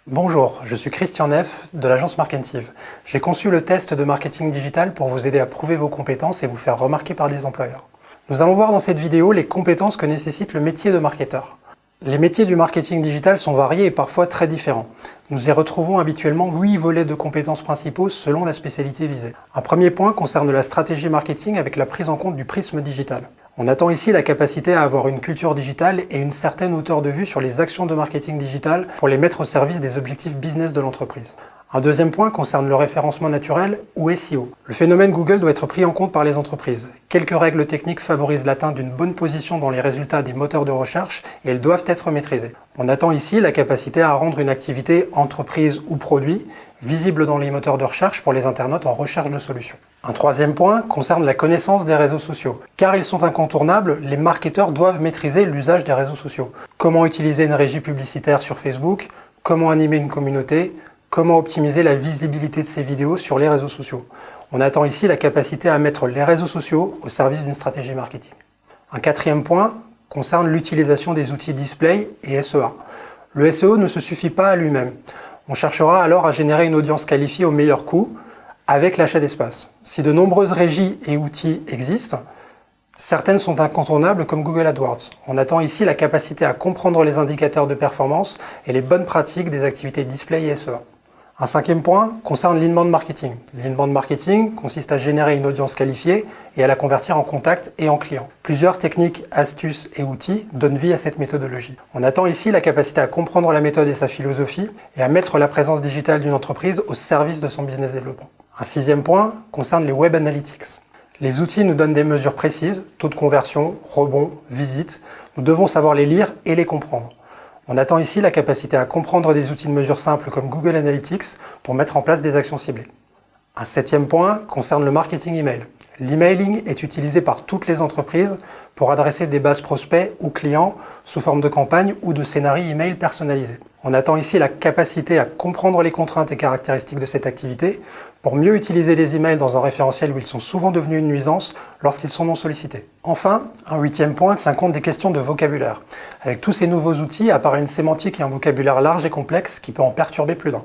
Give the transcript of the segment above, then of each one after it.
Bonjour, je suis Christian Neff de l'agence Markentive. J'ai conçu le test de marketing digital pour vous aider à prouver vos compétences et vous faire remarquer par des employeurs. Nous allons voir dans cette vidéo les compétences que nécessite le métier de marketeur. Les métiers du marketing digital sont variés et parfois très différents. Nous y retrouvons habituellement 8 volets de compétences principaux selon la spécialité visée. Un premier point concerne la stratégie marketing avec la prise en compte du prisme digital. On attend ici la capacité à avoir une culture digitale et une certaine hauteur de vue sur les actions de marketing digital pour les mettre au service des objectifs business de l'entreprise. Un deuxième point concerne le référencement naturel ou SEO. Le phénomène Google doit être pris en compte par les entreprises. Quelques règles techniques favorisent l'atteinte d'une bonne position dans les résultats des moteurs de recherche et elles doivent être maîtrisées. On attend ici la capacité à rendre une activité entreprise ou produit visible dans les moteurs de recherche pour les internautes en recherche de solutions. Un troisième point concerne la connaissance des réseaux sociaux. Car ils sont incontournables, les marketeurs doivent maîtriser l'usage des réseaux sociaux. Comment utiliser une régie publicitaire sur Facebook, comment animer une communauté, comment optimiser la visibilité de ces vidéos sur les réseaux sociaux. On attend ici la capacité à mettre les réseaux sociaux au service d'une stratégie marketing. Un quatrième point concerne l'utilisation des outils display et SEA. Le SEO ne se suffit pas à lui-même. On cherchera alors à générer une audience qualifiée au meilleur coût avec l'achat d'espace. Si de nombreuses régies et outils existent, certaines sont incontournables comme Google AdWords. On attend ici la capacité à comprendre les indicateurs de performance et les bonnes pratiques des activités display et SEA. Un cinquième point concerne l'inbound marketing. L'inbound marketing consiste à générer une audience qualifiée et à la convertir en contact et en client. Plusieurs techniques, astuces et outils donnent vie à cette méthodologie. On attend ici la capacité à comprendre la méthode et sa philosophie et à mettre la présence digitale d'une entreprise au service de son business développement. Un sixième point concerne les web analytics. Les outils nous donnent des mesures précises, taux de conversion, rebond, visite. Nous devons savoir les lire et les comprendre. On attend ici la capacité à comprendre des outils de mesure simples comme Google Analytics pour mettre en place des actions ciblées. Un septième point concerne le marketing email. L'emailing est utilisé par toutes les entreprises pour adresser des bases prospects ou clients sous forme de campagne ou de scénarii email personnalisés. On attend ici la capacité à comprendre les contraintes et caractéristiques de cette activité pour mieux utiliser les emails dans un référentiel où ils sont souvent devenus une nuisance lorsqu'ils sont non sollicités. Enfin, un huitième point tient compte des questions de vocabulaire. Avec tous ces nouveaux outils apparaît une sémantique et un vocabulaire large et complexe qui peut en perturber plus d'un.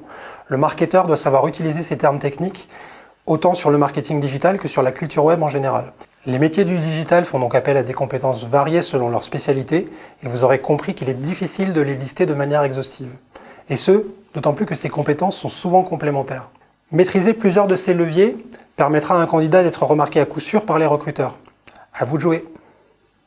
Le marketeur doit savoir utiliser ces termes techniques autant sur le marketing digital que sur la culture web en général. Les métiers du digital font donc appel à des compétences variées selon leur spécialité et vous aurez compris qu'il est difficile de les lister de manière exhaustive. Et ce, d'autant plus que ces compétences sont souvent complémentaires. Maîtriser plusieurs de ces leviers permettra à un candidat d'être remarqué à coup sûr par les recruteurs. À vous de jouer!